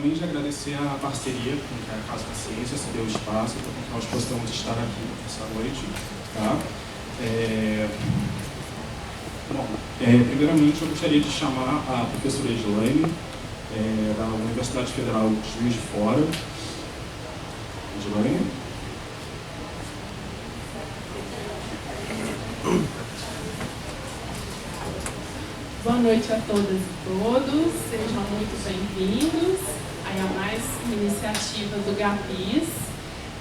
além de agradecer a parceria com que a Casa da Ciência se deu espaço para que nós possamos estar aqui essa noite. Tá? Primeiramente, eu gostaria de chamar a professora Edilane, da Universidade Federal de Juiz de Fora. Edilane. Boa noite a todas e todos, sejam muito bem-vindos a mais uma iniciativa do GAPIS.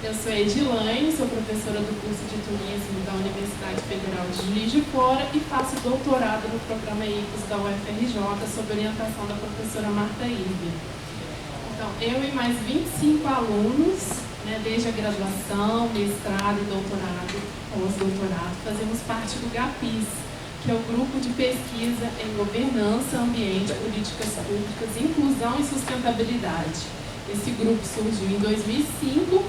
Eu sou Edilane, sou professora do curso de turismo da Universidade Federal de Juiz de Fora e faço doutorado no programa ICOS da UFRJ sob orientação da professora Marta Irving. Então, eu e mais 25 alunos, desde a graduação, mestrado e doutorado, pós-doutorado, fazemos parte do GAPIS, que é o Grupo de Pesquisa em Governança, Ambiente, Políticas Públicas, Inclusão e Sustentabilidade. Esse grupo surgiu em 2005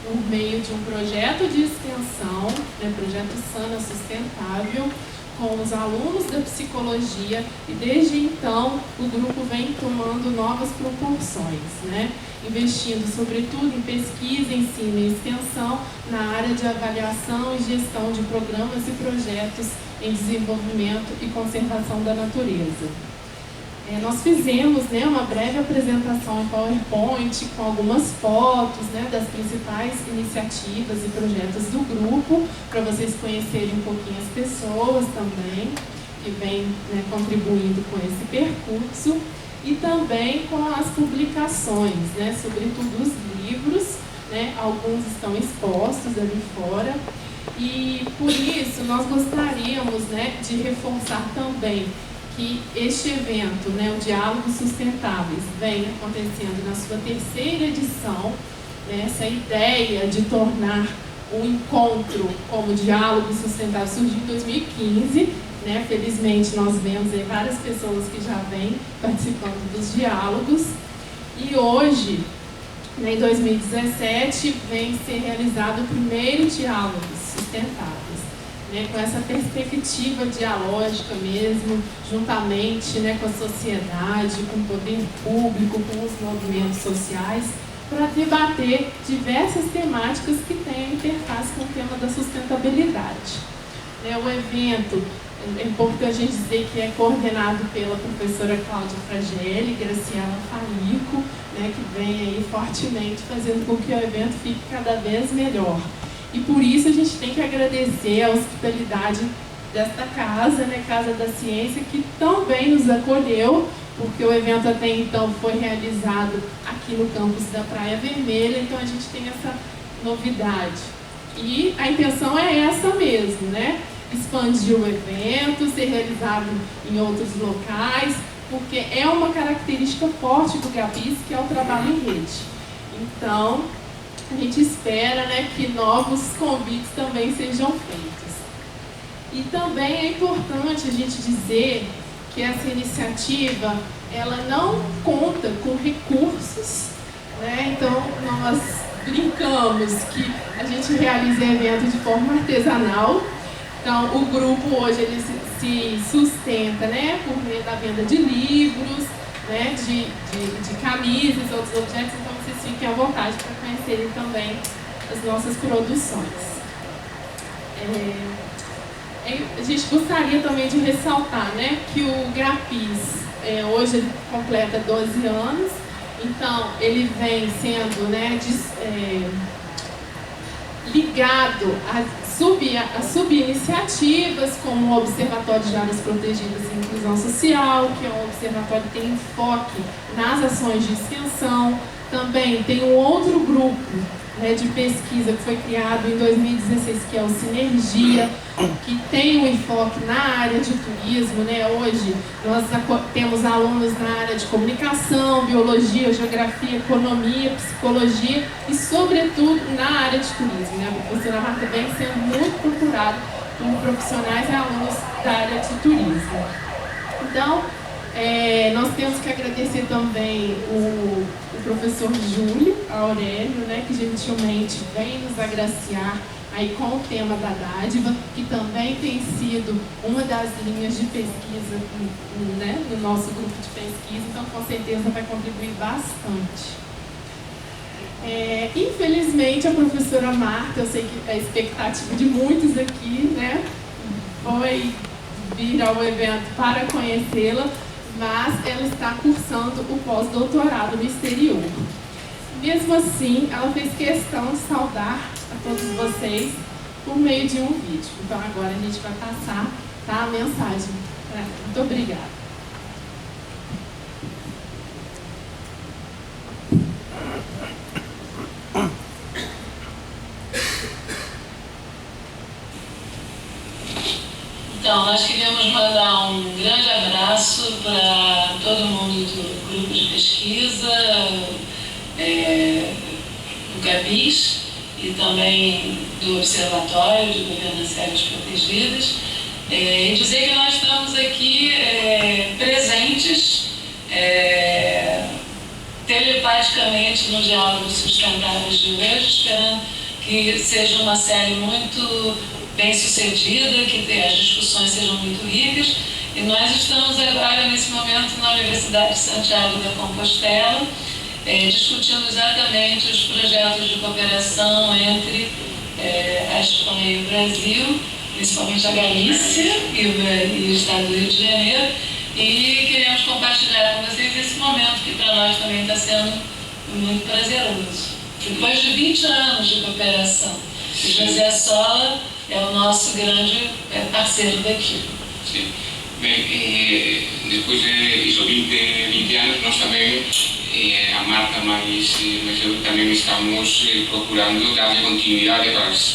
por meio de um projeto de extensão, projeto Sana Sustentável, com os alunos da psicologia, e desde então o grupo vem tomando novas proporções, investindo sobretudo em pesquisa, ensino e extensão na área de avaliação e gestão de programas e projetos em desenvolvimento e conservação da natureza. Nós fizemos uma breve apresentação em PowerPoint com algumas fotos das principais iniciativas e projetos do grupo, para vocês conhecerem um pouquinho as pessoas também, que vêm contribuindo com esse percurso, e também com as publicações, sobretudo os livros, alguns estão expostos ali fora, e por isso nós gostaríamos de reforçar também que este evento, o Diálogos Sustentáveis, vem acontecendo na sua terceira edição. Essa ideia de tornar um encontro como Diálogos Sustentáveis surgiu em 2015. Felizmente nós vemos aí várias pessoas que já vêm participando dos diálogos. E hoje, em 2017, vem ser realizado o primeiro Diálogos Sustentáveis, com essa perspectiva dialógica mesmo, juntamente com a sociedade, com o poder público, com os movimentos sociais, para debater diversas temáticas que têm a interface com o tema da sustentabilidade. O evento, é importante a gente dizer que é coordenado pela professora Cláudia Fragelli, Graciela Falico, que vem aí fortemente fazendo com que o evento fique cada vez melhor. E por isso a gente tem que agradecer a hospitalidade desta casa, Casa da Ciência, que também nos acolheu, porque o evento até então foi realizado aqui no campus da Praia Vermelha, então a gente tem essa novidade. E a intenção é essa mesmo, expandir o evento, ser realizado em outros locais, porque é uma característica forte do GAPIS, que é o trabalho em rede. Então, a gente espera que novos convites também sejam feitos. E também é importante a gente dizer que essa iniciativa, ela não conta com recursos, então nós brincamos que a gente realiza evento de forma artesanal. Então o grupo hoje ele se sustenta por meio da venda de livros, de camisas, outros objetos, então vocês fiquem à vontade para conhecerem também as nossas produções. A gente gostaria também de ressaltar que o GAPIS hoje ele completa 12 anos, então ele vem sendo ligado a subiniciativas como o Observatório de Áreas Protegidas e Inclusão Social, que é um observatório que tem enfoque nas ações de extensão. Também tem um outro grupo de pesquisa que foi criado em 2016, que é o Sinergia, que tem um enfoque na área de turismo. Hoje nós temos alunos na área de comunicação, biologia, geografia, economia, psicologia e, sobretudo, na área de turismo. A professora Marta vem sendo muito procurada por profissionais e alunos da área de turismo. Então, nós temos que agradecer também o professor Júlio Aurélio, né, que gentilmente vem nos agraciar aí com o tema da dádiva, que também tem sido uma das linhas de pesquisa, né, no nosso grupo de pesquisa, então com certeza vai contribuir bastante. Infelizmente a professora Marta, eu sei que é a expectativa de muitos aqui, né, foi vir ao evento para conhecê-la, mas ela está cursando o pós-doutorado no exterior. Mesmo assim, ela fez questão de saudar a todos vocês por meio de um vídeo. Então agora a gente vai passar, tá, a mensagem para ela. Muito obrigada. Então, nós queríamos mandar um grande abraço para todo mundo do grupo de pesquisa, do GAPIS e também do Observatório de Governança Áreas Protegidas, e dizer que nós estamos aqui presentes telepaticamente no Diálogo Sustentáveis de hoje, esperando que seja uma série muito bem sucedida, que as discussões sejam muito ricas. E nós estamos agora, nesse momento, na Universidade de Santiago da Compostela, discutindo exatamente os projetos de cooperação entre a Espanha e o Brasil, principalmente a Galícia e o Estado do Rio de Janeiro, e queremos compartilhar com vocês esse momento que para nós também está sendo muito prazeroso. Depois de 20 anos de cooperação, o José Sola é o nosso grande parceiro daqui. Sim. Bem, depois de 20 anos, nós também, a Marta mais eu também estamos procurando dar continuidade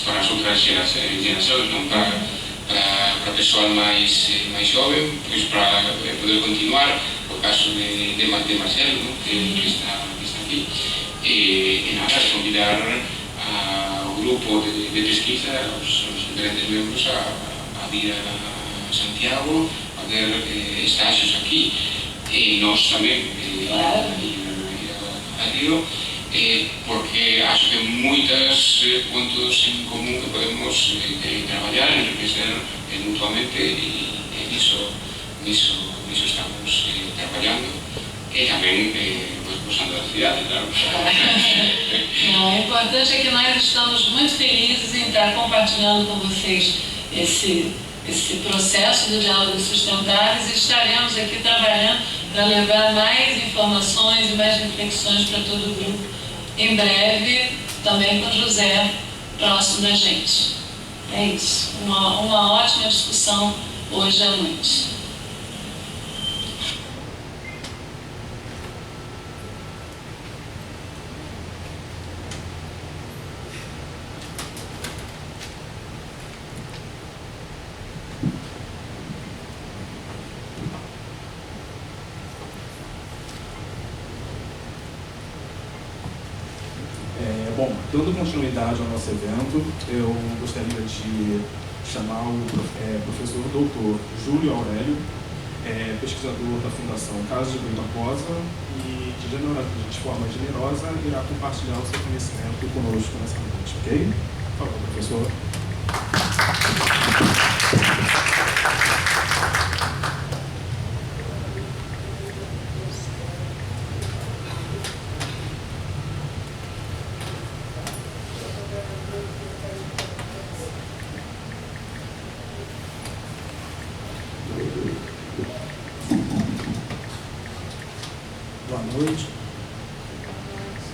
para as outras gerações, não para o pessoal mais jovem, pois para poder continuar, o caso de Marcelo, não? que está aqui, e nada, convidar ao grupo de pesquisa, os diferentes membros a vir a Santiago, a ver estágios aqui, e nós também a Rio, porque acho que muitos pontos em comum que podemos trabalhar, enriquecer mutuamente, e nisso estamos trabalhando, e também gostando da cidade, claro. Não, o importante é que nós estamos muito felizes em estar compartilhando com vocês esse processo do diálogo sustentáveis, e estaremos aqui trabalhando para levar mais informações e mais reflexões para todo o grupo, em breve, também com o José próximo da gente. É isso, uma ótima discussão hoje à noite. Bom, dando continuidade ao nosso evento, eu gostaria de chamar o professor doutor Júlio Aurélio, pesquisador da Fundação Casa de Boi Barbosa, e de forma generosa irá compartilhar o seu conhecimento conosco nessa noite, ok? Por favor, professor. Boa noite.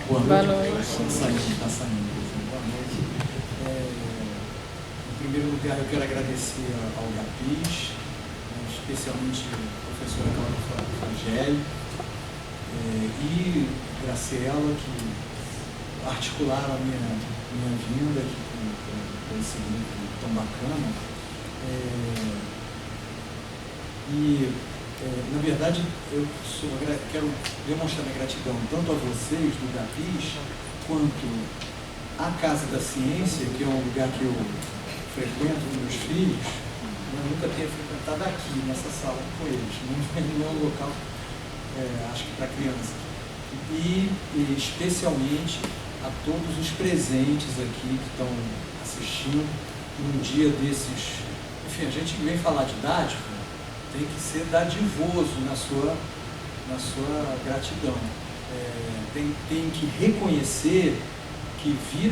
Boa noite. Está saindo. Boa noite. Em primeiro lugar, eu quero agradecer ao GAPIS, especialmente a professora Cláudia Frangeli e Graciela, que articularam a minha vinda aqui com esse grupo tão bacana. Na verdade, eu quero demonstrar minha gratidão tanto a vocês do GAPIS, quanto à Casa da Ciência, que é um lugar que eu frequento com meus filhos. Eu nunca tenho frequentado aqui, nessa sala com eles, não é um local, acho que para criança. e especialmente a todos os presentes aqui que estão assistindo num dia desses. Enfim, a gente vem falar de dádiva, tem que ser dadivoso na sua gratidão. Tem que reconhecer que vir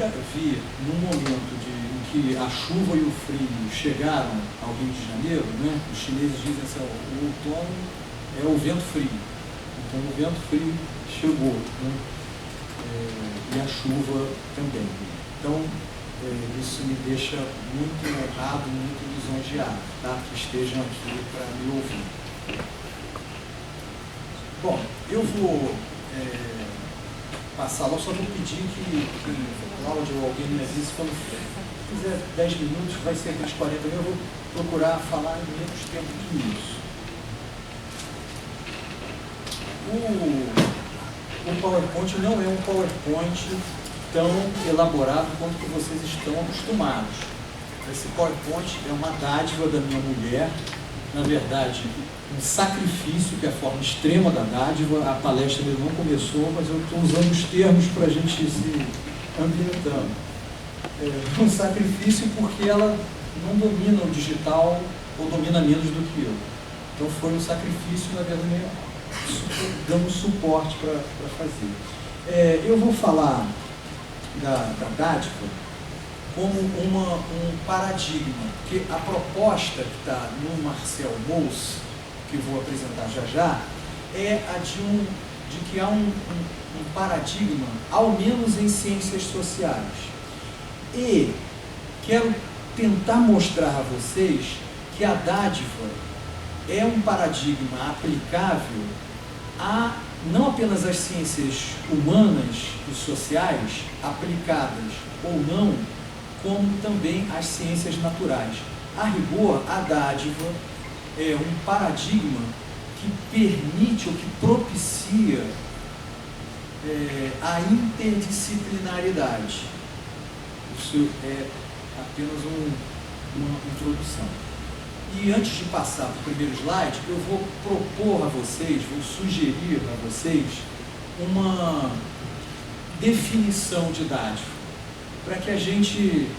num momento em que a chuva e o frio chegaram ao Rio de Janeiro, né? Os chineses dizem assim, o outono é o vento frio. Então o vento frio chegou, né? E a chuva também. Então isso me deixa muito honrado, muito lisonjeado, tá? Que estejam aqui para me ouvir. Bom, eu vou passar lá, só vou pedir que Cláudio ou alguém me avise quando fizer 10 minutos, vai ser aqueles 40 minutos, eu vou procurar falar em menos tempo que isso. O PowerPoint não é um PowerPoint tão elaborado quanto que vocês estão acostumados. Esse PowerPoint é uma dádiva da minha mulher, na verdade, um sacrifício, que é a forma extrema da dádiva. A palestra ainda não começou, mas eu estou usando os termos para a gente se ambientando. Um sacrifício porque ela não domina o digital ou domina menos do que eu. Então foi um sacrifício, na verdade, dando suporte para fazer. Eu vou falar da dádiva como um paradigma, porque a proposta que está no Marcel Mauss, que eu vou apresentar já, é a de que há um paradigma, ao menos em ciências sociais. E quero tentar mostrar a vocês que a dádiva é um paradigma aplicável não apenas às ciências humanas e sociais, aplicadas ou não, como também às ciências naturais. A rigor, a dádiva é um paradigma que permite ou que propicia a interdisciplinaridade. Isso é apenas uma introdução. E antes de passar para o primeiro slide, eu vou propor a vocês, vou sugerir a vocês uma definição de dádiva, para que a gente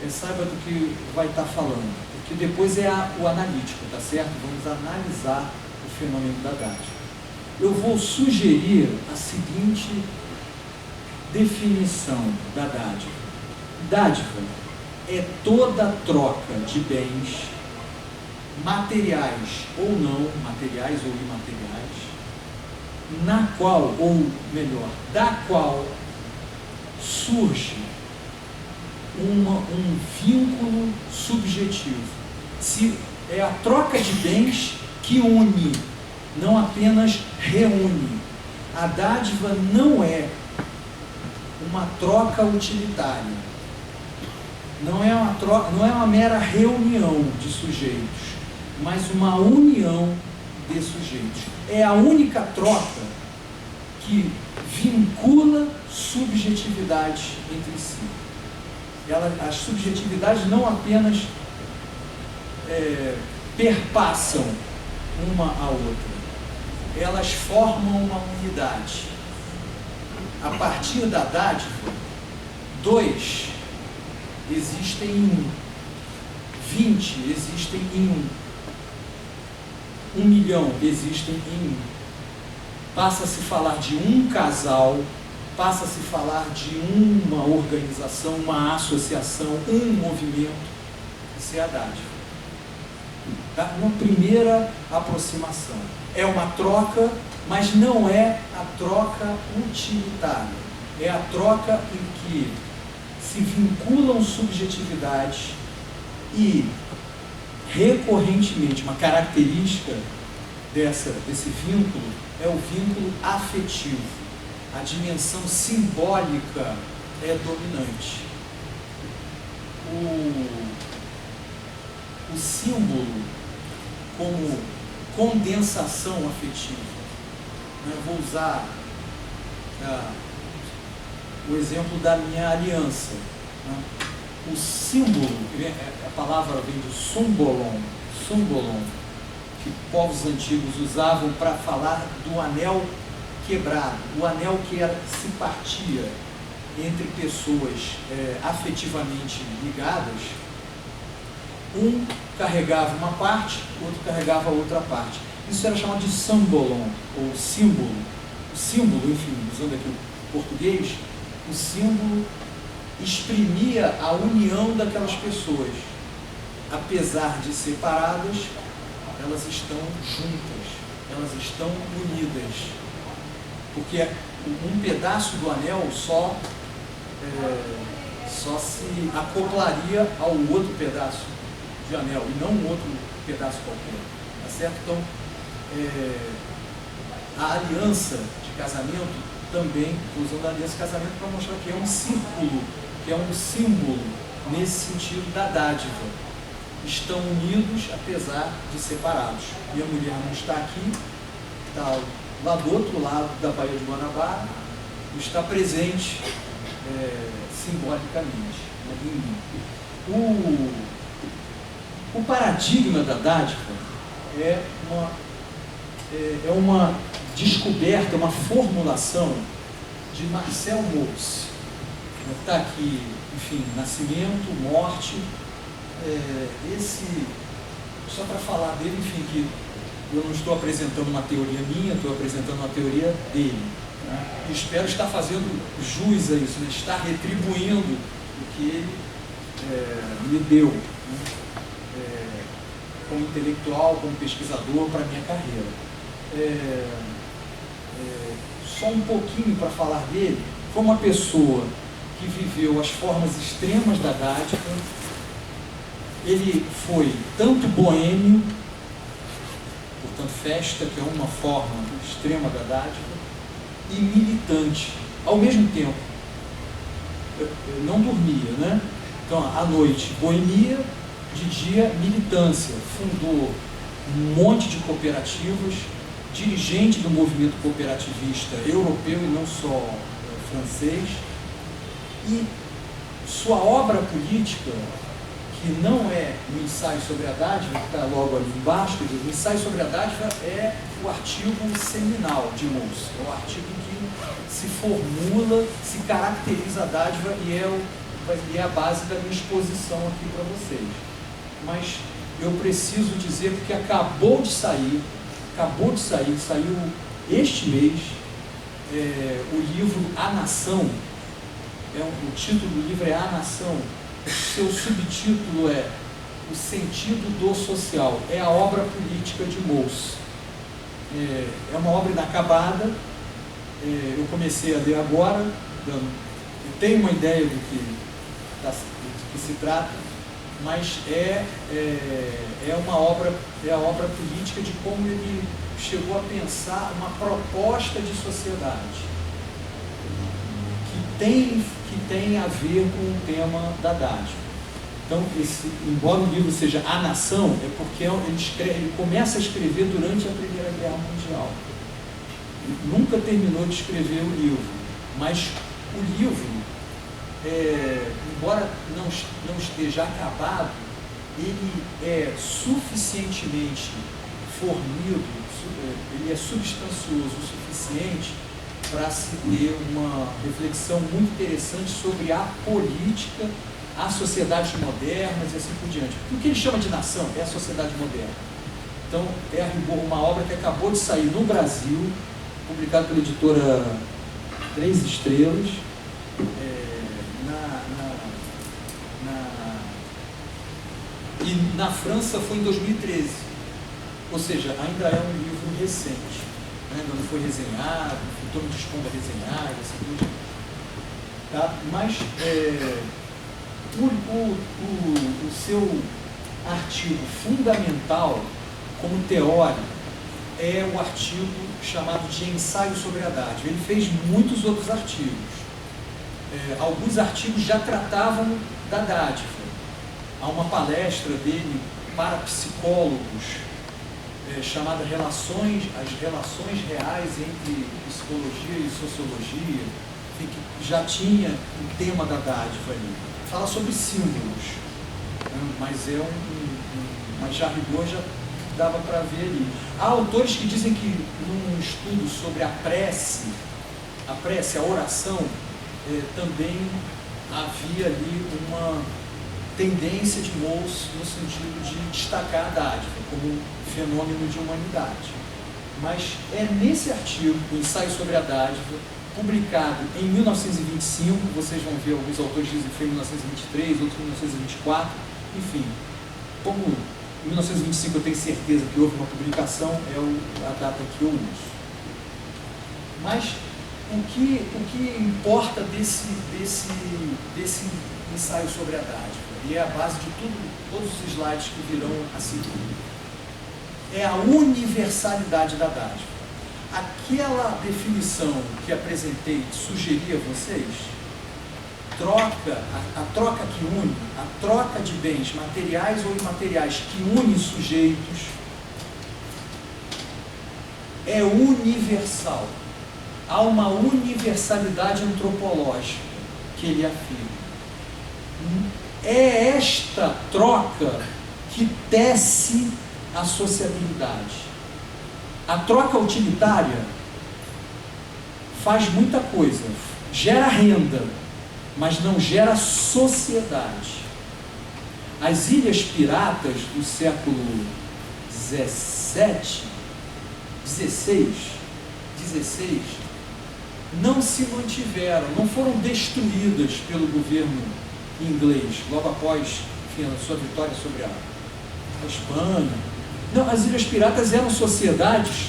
saiba do que vai estar falando, porque depois é o analítico, tá certo? Vamos analisar o fenômeno da dádiva. Eu vou sugerir a seguinte definição da dádiva. Dádiva é toda troca de bens, materiais ou não, materiais ou imateriais, na qual, ou melhor, da qual surge um vínculo subjetivo. Se é a troca de bens que une, não apenas reúne. A dádiva não é uma troca utilitária, não é uma mera reunião de sujeitos, mas uma união de sujeitos. É a única troca que vincula subjetividades entre si. As subjetividades não apenas perpassam uma à outra, elas formam uma unidade. A partir da dádiva, 2 existem em 1, 20 existem em 1 milhão existem em 1. Passa a se falar de um casal, passa a se falar de uma organização, uma associação, um movimento. Isso é a dádiva. Tá? Uma primeira aproximação. É uma troca, mas não é a troca utilitária. É a troca em que se vinculam subjetividades e, recorrentemente, uma característica desse vínculo é o vínculo afetivo. A dimensão simbólica é dominante. O símbolo como condensação afetiva. Eu vou usar o exemplo da minha aliança. O símbolo, a palavra vem do sumbolon, que povos antigos usavam para falar do anel quebrado, o anel que se partia entre pessoas afetivamente ligadas, um carregava uma parte, o outro carregava a outra parte. Isso era chamado de sambolon, ou símbolo. O símbolo, enfim, usando aqui o português, o símbolo exprimia a união daquelas pessoas. Apesar de separadas, elas estão juntas, elas estão unidas. Porque um pedaço do anel só se acoplaria ao outro pedaço de anel, e não um outro pedaço qualquer. Tá certo? Então, a aliança de casamento também, usando a aliança de casamento para mostrar que é um círculo, que é um símbolo nesse sentido da dádiva. Estão unidos apesar de separados. Minha mulher não está aqui, está lá do outro lado da Baía de Guanabara, está presente simbolicamente em mim. O paradigma da dádiva é uma descoberta, uma formulação de Marcel Mauss. Está aqui, enfim, nascimento, morte, só para falar dele, enfim, que eu não estou apresentando uma teoria minha, estou apresentando uma teoria dele. Né? E espero estar fazendo jus a isso, né? Estar retribuindo o que ele me deu, né? Como intelectual, como pesquisador, para a minha carreira. Só um pouquinho para falar dele. Foi uma pessoa que viveu as formas extremas da dádiva. Ele foi tanto boêmio, portanto festa, que é uma forma extrema da dádiva, e militante, ao mesmo tempo. Eu não dormia, né? Então, à noite, boemia, de dia, militância. Fundou um monte de cooperativas, dirigente do movimento cooperativista europeu e não só francês. E sua obra política, que não é o ensaio sobre a dádiva, que está logo ali embaixo, o ensaio sobre a dádiva é o artigo seminal de Mauss, é o artigo que se formula, se caracteriza a dádiva e é a base da minha exposição aqui para vocês. Mas eu preciso dizer, porque acabou de sair, saiu este mês, o livro A Nação, o título do livro é A Nação, seu subtítulo é O Sentido do Social, é a obra política de Mauss. É uma obra inacabada, eu comecei a ler agora, eu tenho uma ideia do que se trata, mas é uma obra, é a obra política de como ele chegou a pensar uma proposta de sociedade que tem a ver com o tema da dádiva. Então, embora o livro seja A Nação, é porque ele começa a escrever durante a Primeira Guerra Mundial. Ele nunca terminou de escrever o livro, mas o livro, embora não esteja acabado, ele é suficientemente fornido, ele é substancioso o suficiente para se ter uma reflexão muito interessante sobre a política, as sociedades modernas e assim por diante. O que ele chama de nação é a sociedade moderna. Então, é a rigor uma obra que acabou de sair no Brasil, publicada pela editora 3 Estrelas, e na França foi em 2013, ou seja, ainda é um livro recente, né? Ainda não foi resenhado, todo mundo dispondo a resenhar, assim por diante. Tá? Mas o seu artigo fundamental como teórico é o artigo chamado de Ensaio sobre a Dádiva. Ele fez muitos outros artigos. Alguns artigos já tratavam da dádiva. Há uma palestra dele para psicólogos chamada As Relações Reais entre Psicologia e Sociologia, que já tinha o tema da dádiva ali. Fala sobre símbolos, né? Mas mas já rigor dava para ver ali. Há autores que dizem que num estudo sobre a prece, a oração, também havia ali uma tendência de Mauss no sentido de destacar a dádiva como um fenômeno de humanidade. Mas é nesse artigo, o Ensaio sobre a Dádiva, publicado em 1925, vocês vão ver, alguns autores dizem que foi em 1923, outros em 1924, enfim, como em 1925 eu tenho certeza que houve uma publicação, é a data que eu uso. Mas o que importa desse ensaio sobre a dádiva, e é a base de todos os slides que virão a seguir, é a universalidade da dádiva. Aquela definição que apresentei, sugeri a vocês, a troca que une, a troca de bens materiais ou imateriais que une sujeitos, é universal. Há uma universalidade antropológica que ele afirma. É esta troca que tece a sociabilidade. A troca utilitária faz muita coisa, gera renda, mas não gera sociedade. As ilhas piratas do século XVI não se mantiveram, não foram destruídas pelo governo inglês, logo após, enfim, a sua vitória sobre a Espanha. Não, as ilhas piratas eram sociedades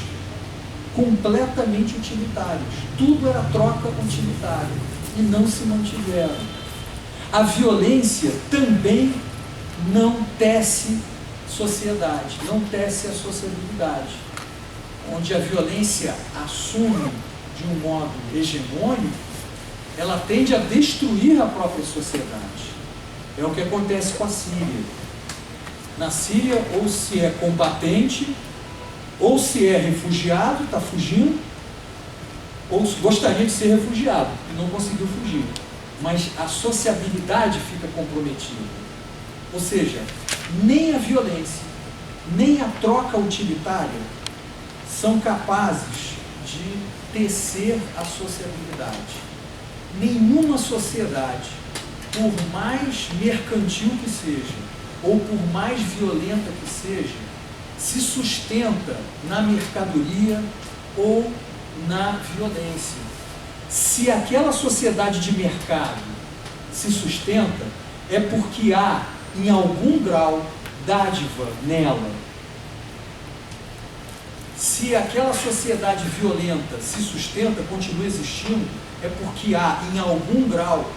completamente utilitárias. Tudo era troca utilitária e não se mantiveram. A violência também não tece sociedade, não tece a sociabilidade. Onde a violência assume de um modo hegemônico, ela tende a destruir a própria sociedade. É o que acontece com a Síria. Na Síria, ou se é combatente, ou se é refugiado, está fugindo, ou gostaria de ser refugiado e não conseguiu fugir. Mas a sociabilidade fica comprometida. Ou seja, nem a violência, nem a troca utilitária são capazes de tecer a sociabilidade. Nenhuma sociedade, por mais mercantil que seja, ou por mais violenta que seja, se sustenta na mercadoria ou na violência. Se aquela sociedade de mercado se sustenta, é porque há, em algum grau, dádiva nela. Se aquela sociedade violenta se sustenta, continua existindo, é porque há, em algum grau,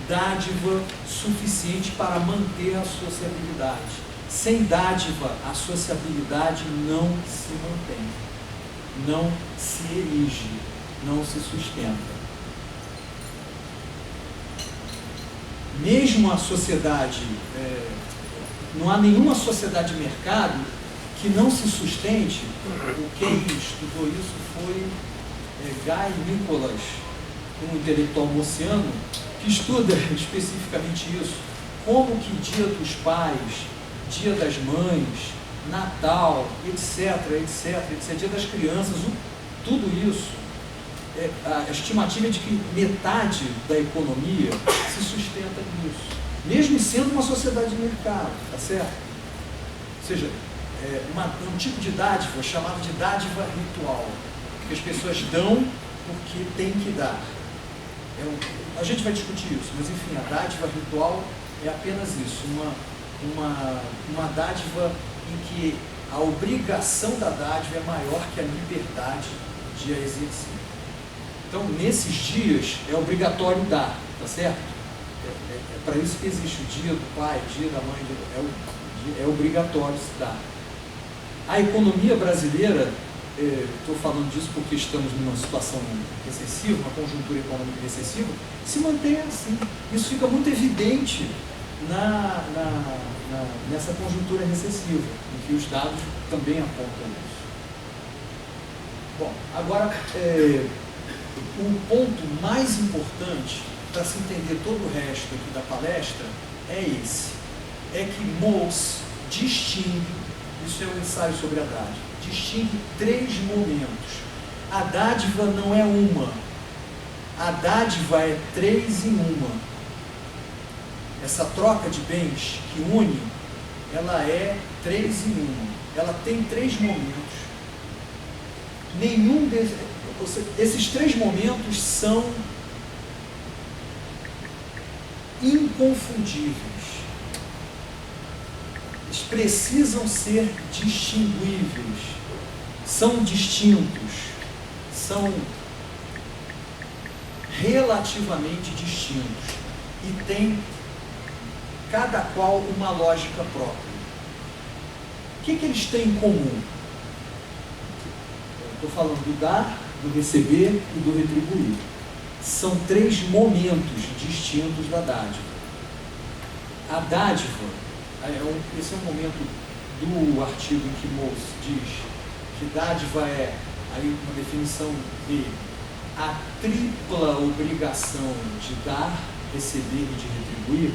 dádiva suficiente para manter a sociabilidade. Sem dádiva, a sociabilidade não se mantém, não se erige, não se sustenta. Mesmo a sociedade, não há nenhuma sociedade de mercado que não se sustente. Quem estudou isso foi Guy Nicholas, um intelectual mossiano, que estuda especificamente isso, como que Dia dos Pais, Dia das Mães, Natal, etc, Dia das Crianças, tudo isso, a estimativa é de que metade da economia se sustenta nisso, mesmo sendo uma sociedade de mercado, tá certo? Ou seja, um tipo de dádiva chamado de dádiva ritual, que as pessoas dão porque tem que dar. A gente vai discutir isso, mas enfim, a dádiva ritual é apenas isso, uma dádiva em que a obrigação da dádiva é maior que a liberdade de a exercer. Então, nesses dias, é obrigatório dar, tá certo? É para isso que existe o dia do pai, o dia da mãe, é obrigatório se dar. A economia brasileira, estou falando disso porque estamos numa situação recessiva, uma conjuntura econômica recessiva, se mantém assim. Isso fica muito evidente nessa conjuntura recessiva, em que os dados também apontam isso. Bom, agora, o ponto mais importante para se entender todo o resto aqui da palestra é esse. É que Mauss distingue isso é um ensaio sobre a dádiva, distingue 3 momentos. A dádiva não é uma, a dádiva é 3 em uma. Essa troca de bens que une, ela é 3 em uma. Ela tem 3 momentos. Nenhum esses 3 momentos são inconfundíveis. Eles precisam ser distinguíveis. São distintos. São relativamente distintos. E tem cada qual uma lógica própria. O que eles têm em comum? Estou falando do dar, do receber e do retribuir. São 3 momentos distintos da dádiva. A dádiva, esse é um momento do artigo em que Mauss diz que dádiva é, aí uma definição dele, a tripla obrigação de dar, receber e de retribuir.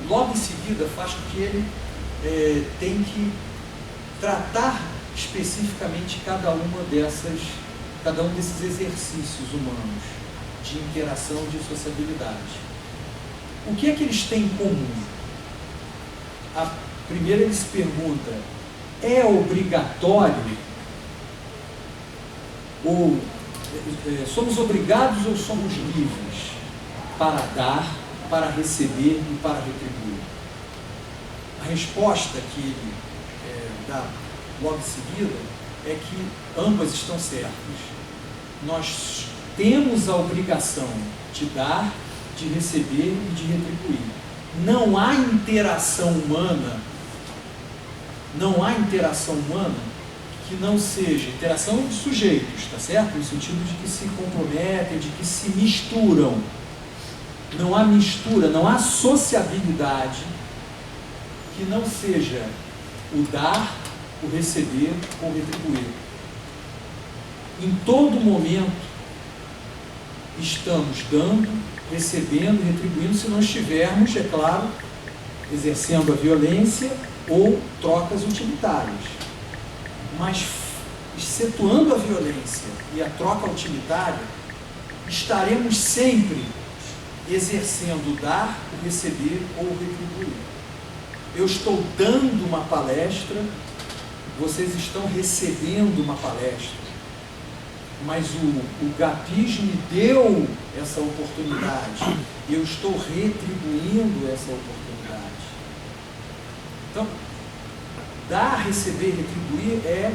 Logo em seguida faz com que ele tem que tratar especificamente cada um desses exercícios humanos de interação, de sociabilidade. O que é que eles têm em comum? Primeiro ele se pergunta, é obrigatório ou somos obrigados ou somos livres para dar, para receber e para retribuir? A resposta que ele dá logo em seguida é que ambas estão certas. Nós temos a obrigação de dar, de receber e de retribuir. Não há interação humana que não seja interação de sujeitos, tá certo? No sentido de que se comprometem, de que se misturam. Não há mistura, não há sociabilidade que não seja o dar, o receber ou o retribuir. Em todo momento estamos dando, recebendo, retribuindo, se não estivermos, é claro, exercendo a violência ou trocas utilitárias. Mas, excetuando a violência e a troca utilitária, estaremos sempre exercendo o dar, o receber ou o retribuir. Eu estou dando uma palestra, vocês estão recebendo uma palestra, mas o GAPIS me deu essa oportunidade, e eu estou retribuindo essa oportunidade. Então, dar, receber, retribuir é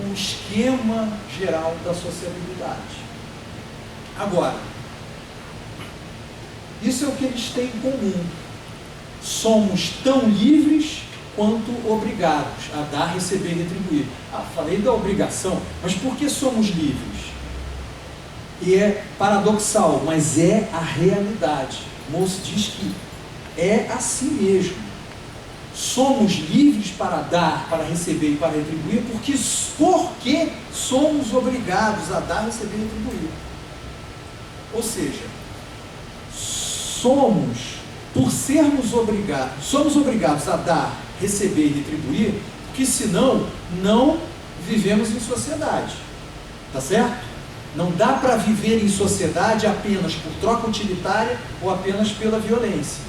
um esquema geral da sociabilidade. Agora, isso é o que eles têm em comum. Somos tão livres quanto obrigados a dar, receber e retribuir. Falei da obrigação, mas por que somos livres? E é paradoxal, mas é a realidade. Mauss diz que é assim mesmo. Somos livres para dar, para receber e para retribuir, porque somos obrigados a dar, receber e retribuir. Ou seja, somos obrigados a dar, receber e retribuir, porque senão não vivemos em sociedade. Tá certo? Não dá para viver em sociedade apenas por troca utilitária ou apenas pela violência.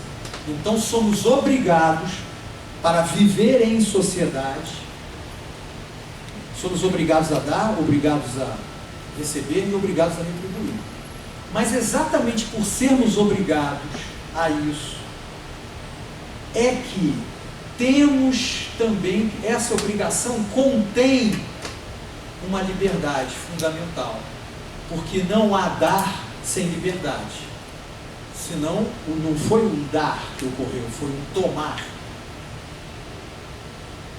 Então somos obrigados, para viver em sociedade, somos obrigados a dar, obrigados a receber e obrigados a retribuir. Mas exatamente por sermos obrigados a isso, é que temos também, essa obrigação contém uma liberdade fundamental, porque não há dar sem liberdade. Senão, não foi um dar que ocorreu, foi um tomar.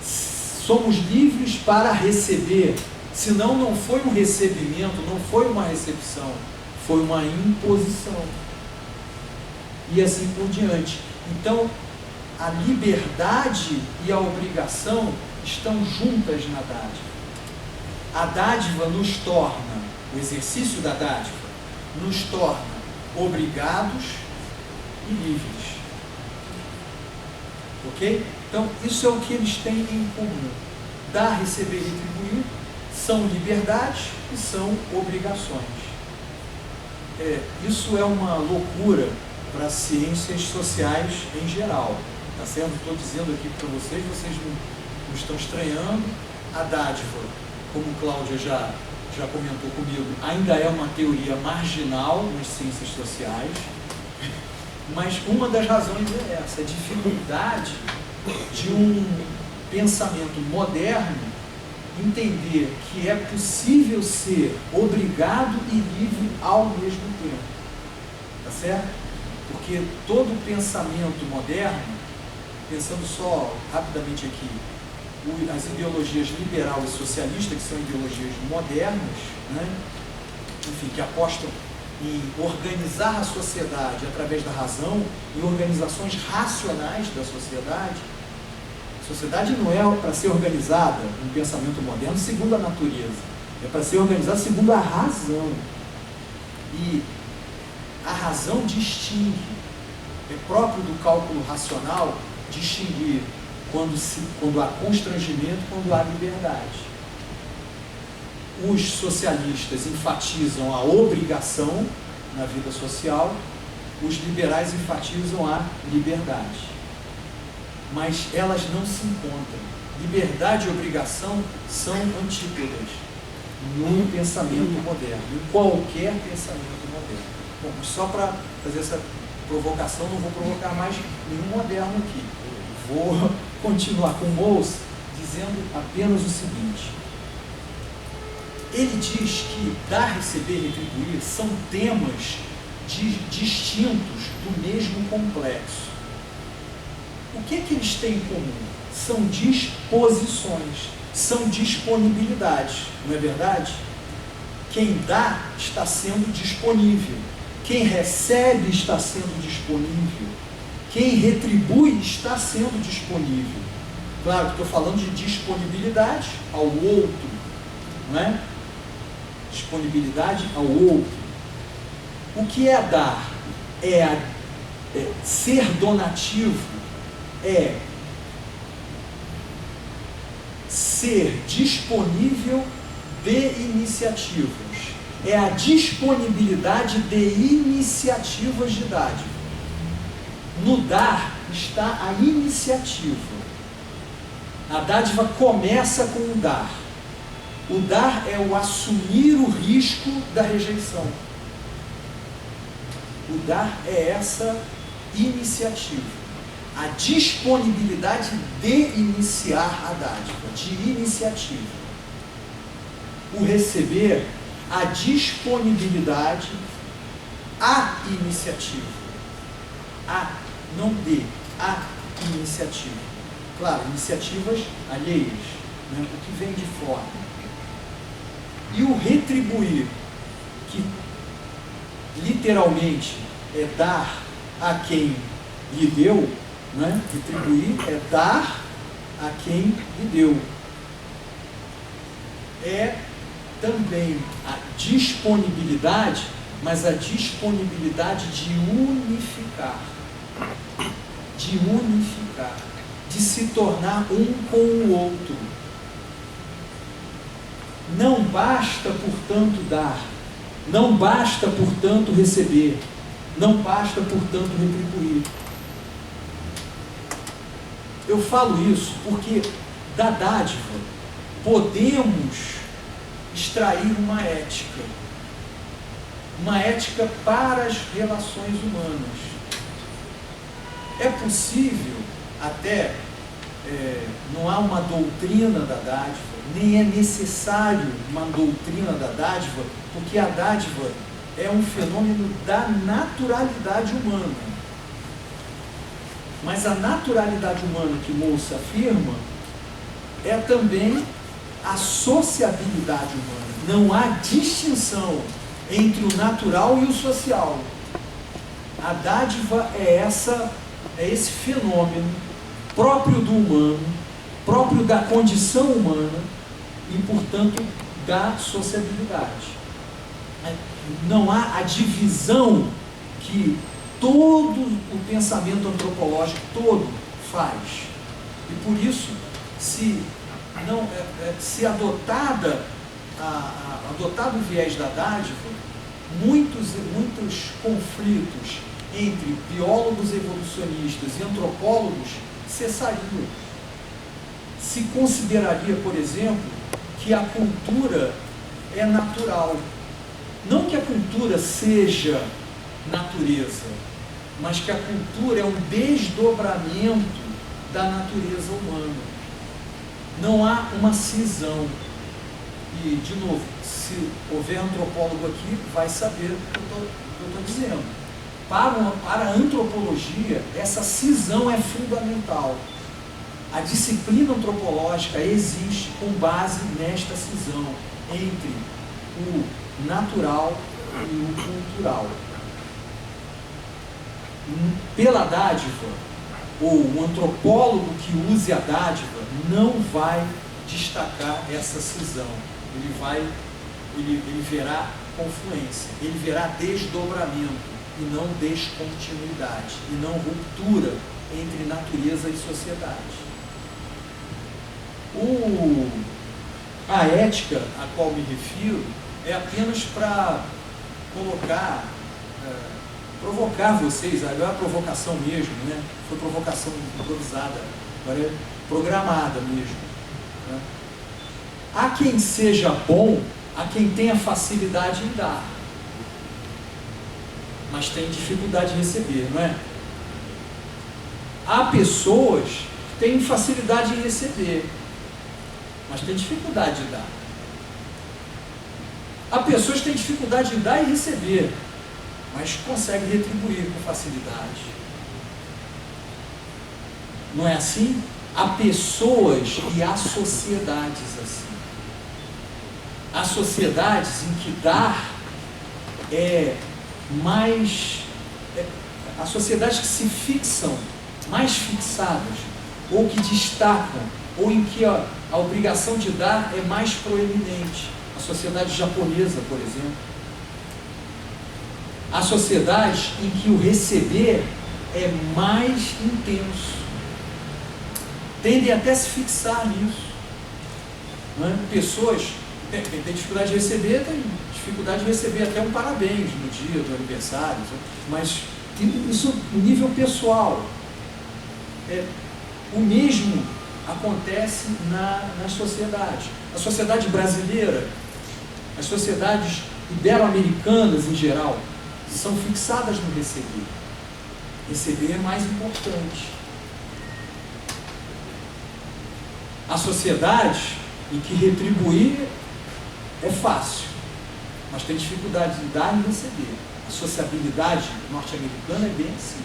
Somos livres para receber, senão não foi um recebimento, não foi uma recepção, foi uma imposição. E assim por diante. Então, a liberdade e a obrigação estão juntas na dádiva. A dádiva nos torna, o exercício da dádiva, nos torna obrigados e livres. Ok? Então, isso é o que eles têm em comum. Dar, receber e retribuir são liberdades e são obrigações. Isso é uma loucura para as ciências sociais em geral. Tá certo? Estou dizendo aqui para vocês não estão estranhando. A dádiva, como Cláudia já comentou comigo, ainda é uma teoria marginal nas ciências sociais, mas uma das razões é essa, a dificuldade de um pensamento moderno entender que é possível ser obrigado e livre ao mesmo tempo. Tá certo? Porque todo pensamento moderno, pensando só rapidamente aqui, as ideologias liberal e socialista, que são ideologias modernas, né? Enfim, que apostam em organizar a sociedade através da razão, em organizações racionais da sociedade. A sociedade não é para ser organizada, no pensamento moderno, segundo a natureza. É para ser organizada segundo a razão. E a razão distingue. É próprio do cálculo racional distinguir quando há constrangimento, quando há liberdade. Os socialistas enfatizam a obrigação na vida social, os liberais enfatizam a liberdade. Mas elas não se encontram. Liberdade e obrigação são antípodas no pensamento moderno, em qualquer pensamento moderno. Bom, só para fazer essa provocação, não vou provocar mais nenhum moderno aqui. Vou continuar com Mauss dizendo apenas o seguinte. Ele diz que dar, receber e retribuir são temas distintos do mesmo complexo. O que eles têm em comum? São disposições, são disponibilidades, não é verdade? Quem dá está sendo disponível, quem recebe está sendo disponível, quem retribui está sendo disponível. Claro que estou falando de disponibilidade ao outro, não é? Disponibilidade ao outro. O que é dar? Ser donativo é ser disponível de iniciativas. É a disponibilidade de iniciativas de dádiva. No dar está a iniciativa. A dádiva começa com o dar. O dar é o assumir o risco da rejeição. O dar é essa iniciativa. A disponibilidade de iniciar a dádiva, de iniciativa. O receber, a disponibilidade, a iniciativa. Não de, a iniciativa. Claro, iniciativas alheias, né? O que vem de fora. E o retribuir, que literalmente é dar a quem lhe deu, né? Retribuir é dar a quem lhe deu. É também a disponibilidade, mas a disponibilidade de unificar, de se tornar um com o outro. Não basta, portanto, dar, não basta, portanto, receber, não basta, portanto, retribuir. Eu falo isso porque da dádiva podemos extrair uma ética para as relações humanas. É possível, até, não há uma doutrina da dádiva, nem é necessário uma doutrina da dádiva, porque a dádiva é um fenômeno da naturalidade humana. Mas a naturalidade humana que Mauss afirma é também a sociabilidade humana. Não há distinção entre o natural e o social. A dádiva é esse fenômeno próprio do humano, próprio da condição humana e, portanto, da sociabilidade. Não há a divisão que todo o pensamento antropológico todo faz. E por isso, se adotado o viés da dádiva, muitos conflitos entre biólogos evolucionistas e antropólogos cessariam. Se consideraria, por exemplo, que a cultura é natural. Não que a cultura seja natureza, mas que a cultura é um desdobramento da natureza humana. Não há uma cisão. E, de novo, se houver antropólogo aqui, vai saber o que eu estou dizendo. Para a antropologia, essa cisão é fundamental. A disciplina antropológica existe com base nesta cisão entre o natural e o cultural. Pela dádiva, ou o antropólogo que use a dádiva não vai destacar essa cisão. Ele verá confluência, ele verá desdobramento e não descontinuidade, e não ruptura entre natureza e sociedade. A ética a qual me refiro é apenas para provocar vocês, agora é provocação mesmo, né? Foi provocação improvisada, agora é programada mesmo, né? Há quem seja bom, há quem tenha facilidade em dar, mas tem dificuldade de receber, não é? Há pessoas que têm facilidade em receber, mas têm dificuldade de dar. Há pessoas que têm dificuldade de dar e receber, mas conseguem retribuir com facilidade. Não é assim? Há pessoas e há sociedades assim. Há sociedades em que dar é mais... há sociedades que se fixam, mais fixadas, ou que destacam, ou em que a obrigação de dar é mais proeminente. A sociedade japonesa, por exemplo. Há sociedades em que o receber é mais intenso. Tendem até a se fixar nisso. Não é? Pessoas têm dificuldade de receber, têm dificuldade de receber até um parabéns no dia do aniversário, mas isso no nível pessoal. O mesmo acontece nas sociedades. A sociedade brasileira, as sociedades ibero-americanas em geral, são fixadas no receber. Receber é mais importante. Há sociedades em que retribuir é fácil, mas tem dificuldade de dar e receber. A sociabilidade norte-americana é bem assim.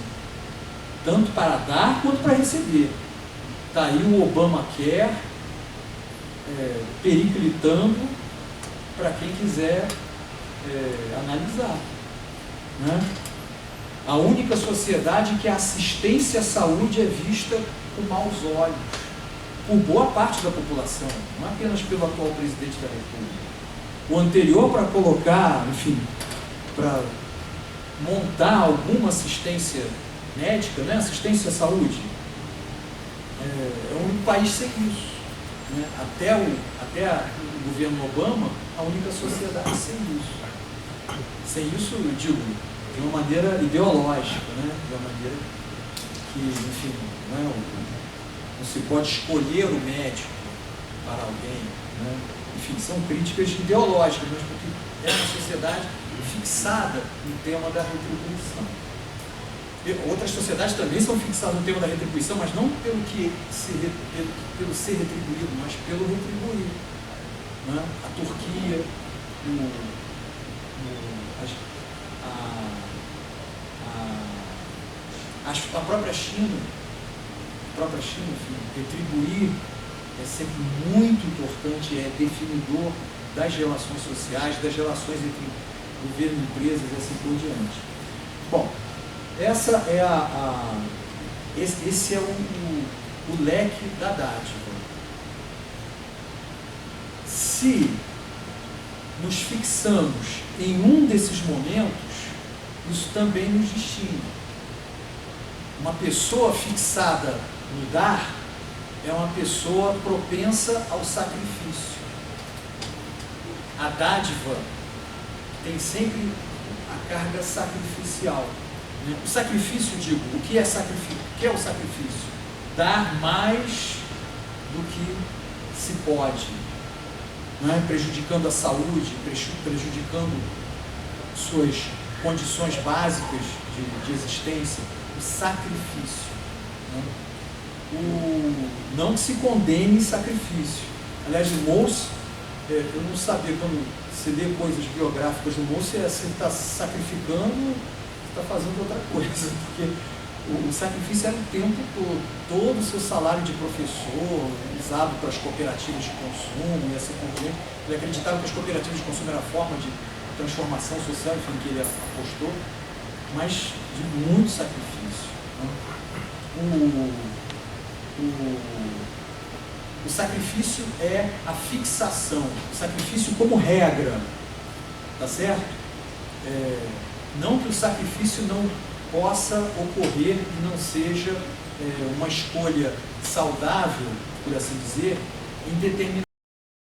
Tanto para dar quanto para receber. Está aí o Obamacare periclitando para quem quiser analisar. Né? A única sociedade em que a assistência à saúde é vista com maus olhos por boa parte da população, não apenas pelo atual presidente da República. O anterior, para colocar, enfim, para montar alguma assistência médica, né? Assistência à saúde, é o único país sem isso. Né? Até o governo Obama, a única sociedade sem isso. Sem isso, eu digo, de uma maneira ideológica, né? De uma maneira que, enfim, não se pode escolher o médico para alguém, né? Enfim, são críticas ideológicas, mas porque é uma sociedade fixada no tema da retribuição. Outras sociedades também são fixadas no tema da retribuição, mas não pelo ser retribuído, mas pelo retribuir. Né? A Turquia, a própria China, enfim, retribuir é sempre muito importante, é definidor das relações sociais, das relações entre governo e empresas e assim por diante. Bom, esse é o leque da dádiva. Se nos fixamos em um desses momentos, isso também nos distingue. Uma pessoa fixada no dar é uma pessoa propensa ao sacrifício. A dádiva tem sempre a carga sacrificial. O sacrifício, digo, o que é sacrifício? O que é o sacrifício? Dar mais do que se pode, não é? Prejudicando a saúde, prejudicando suas condições básicas de existência. O sacrifício. Não que se condene sacrifício. Aliás, o Mousse, eu não sabia, quando você lê coisas biográficas do Mousse, você está sacrificando, está fazendo outra coisa, porque o sacrifício era o tempo todo o seu salário de professor, usado para as cooperativas de consumo e assim por diante. Ele acreditava que as cooperativas de consumo era a forma de transformação social, enfim, que ele apostou, mas de muito sacrifício. O sacrifício é a fixação, o sacrifício como regra, tá certo? Não que o sacrifício não possa ocorrer e não seja uma escolha saudável, por assim dizer, em